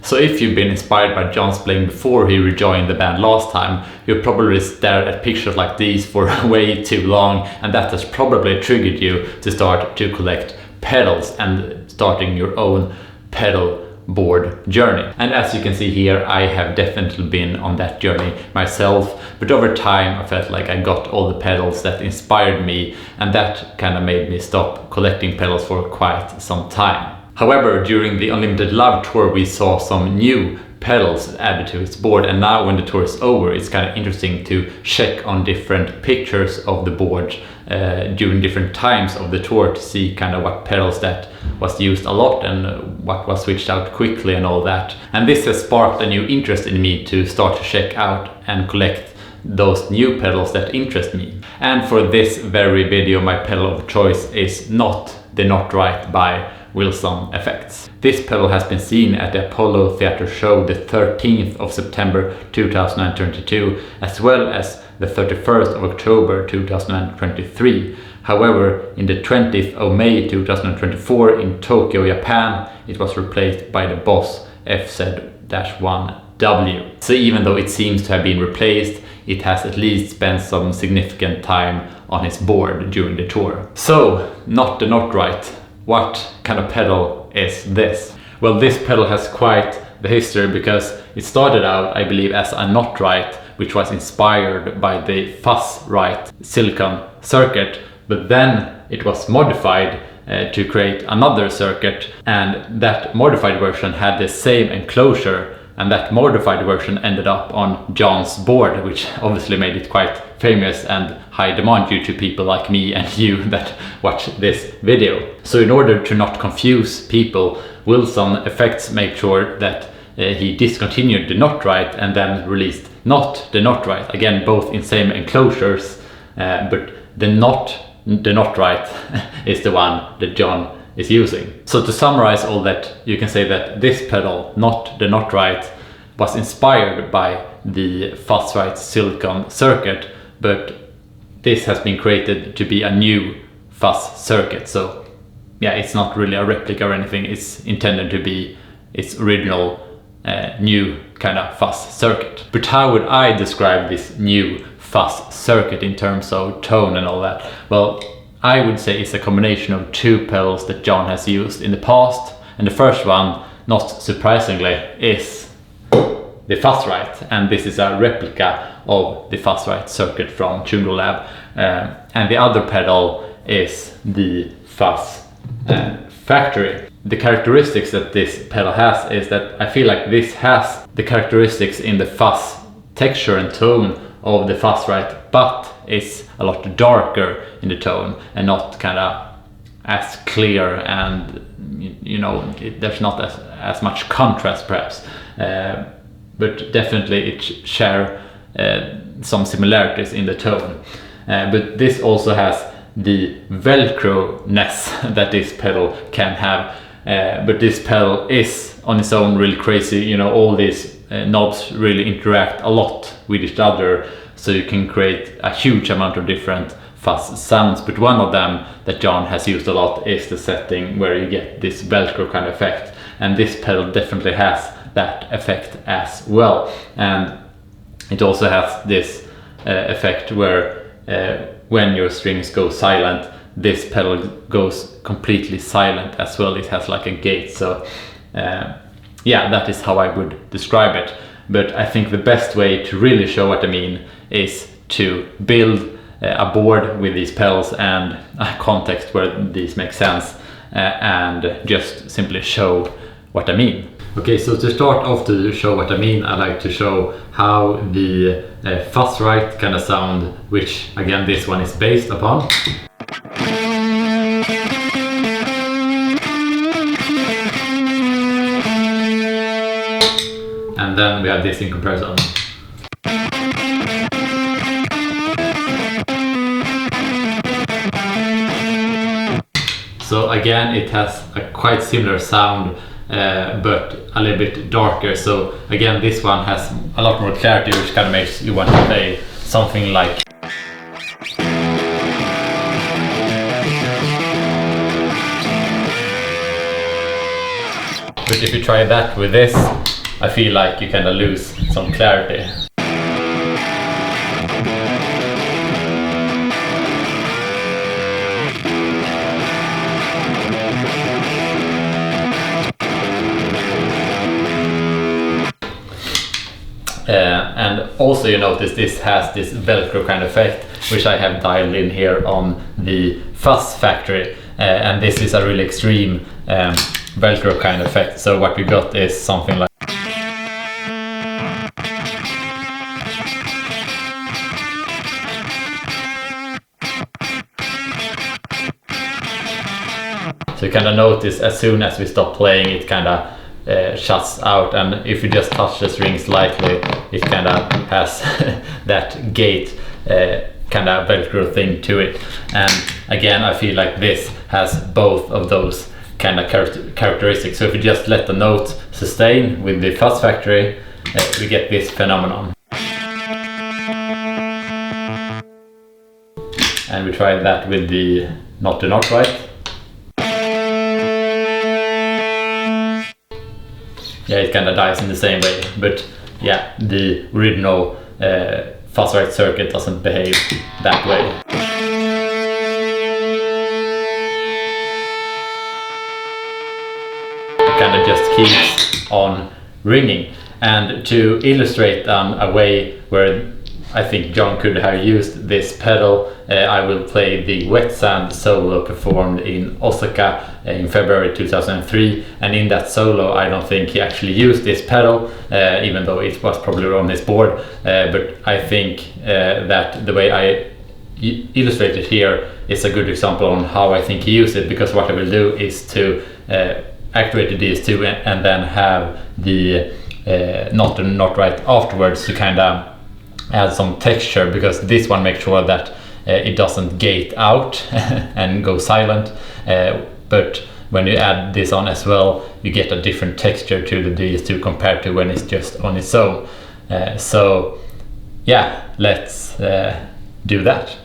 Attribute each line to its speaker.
Speaker 1: So if you've been inspired by John's playing before he rejoined the band last time, you've probably stared at pictures like these for way too long, and that has probably triggered you to start to collect pedals and starting your own pedal board journey. And as you can see here, I have definitely been on that journey myself, but over time I felt like I got all the pedals that inspired me, and that kind of made me stop collecting pedals for quite some time. However, during the Unlimited Love tour we saw some new pedals added to its board, and now when the tour is over it's kind of interesting to check on different pictures of the board during different times of the tour to see kind of what pedals that was used a lot and what was switched out quickly and all that. And this has sparked a new interest in me to start to check out and collect those new pedals that interest me. And for this very video my pedal of choice is not the NotRite by Wilson Effects. This pedal has been seen at the Apollo Theatre show the 13th of September 2022 as well as the 31st of October 2023. However, in the 20th of May 2024 in Tokyo, Japan, it was replaced by the Boss FZ-1W. So even though it seems to have been replaced, it has at least spent some significant time on its board during the tour. So, not the NotRite. What kind of pedal is this? Well, this pedal has quite the history because it started out, I believe, as a NotRite, which was inspired by the FuzzRite silicon circuit, but then it was modified to create another circuit, and that modified version had the same enclosure, and that modified version ended up on John's board, which obviously made it quite famous and high demand due to people like me and you that watch this video. So in order to not confuse people, Wilson Effects made sure that he discontinued the NotRite and then released not the NotRite, again both in same enclosures, but the NotRite is the one that John is using. So to summarize all that, you can say that this pedal, not the NotRite, was inspired by the FuzzRite silicon circuit, but this has been created to be a new fuzz circuit. So yeah, it's not really a replica or anything, it's intended to be its original new kind of fuzz circuit. But how would I describe this new fuzz circuit in terms of tone and all that? Well, I would say it's a combination of two pedals that John has used in the past, and the first one, not surprisingly, is the FuzzRite, and this is a replica of the FuzzRite circuit from Chunglo Lab, and the other pedal is the Fuzz Factory. The characteristics that this pedal has is that I feel like this has the characteristics in the fuzz texture and tone of the FuzzRite, but it's a lot darker in the tone and not kind of as clear, and you know, there's not as much contrast perhaps, but definitely it share some similarities in the tone. But this also has the velcro-ness that this pedal can have, but this pedal is on its own really crazy. You know, all these knobs really interact a lot with each other, so you can create a huge amount of different fuzz sounds. But one of them that John has used a lot is the setting where you get this velcro kind of effect, and this pedal definitely has that effect as well. And it also has this effect where when your strings go silent, this pedal goes completely silent as well. It has like a gate. So yeah, that is how I would describe it. But I think the best way to really show what I mean is to build a board with these pedals and a context where these make sense, and just simply show what I mean. Okay, so to start off to show what I mean, I like to show how the FuzzRite kind of sound, which again this one is based upon. And then we have this in comparison. So again, it has a quite similar sound, but a little bit darker. So again, this one has a lot more clarity, which kind of makes you want to play something like. But if you try that with this, I feel like you kind of lose some clarity. And also you notice this has this Velcro kind of effect, which I have dialed in here on the Fuzz Factory, and this is a really extreme Velcro kind of effect. So what we got is something like so you kind of notice as soon as we stop playing, it kind of shuts out, and if you just touch the string slightly, it kind of has that gate kind of Velcro thing to it. And again, I feel like this has both of those kind of characteristics. So if you just let the note sustain with the Fuzz Factory, we get this phenomenon. And we tried that with the NotRite. Yeah, it kind of dies in the same way, but yeah, the original NotRite circuit doesn't behave that way. It kind of just keeps on ringing. And to illustrate a way where I think John could have used this pedal, I will play the Wet Sand solo performed in Osaka in February 2003, and in that solo I don't think he actually used this pedal, even though it was probably on his board, but I think that the way I illustrate it here is a good example on how I think he used it, because what I will do is to activate the DS2 and then have the NotRite afterwards to kind of add some texture, because this one makes sure that it doesn't gate out and go silent, but when you add this on as well, you get a different texture to the DS2 compared to when it's just on its own. So yeah, let's do that.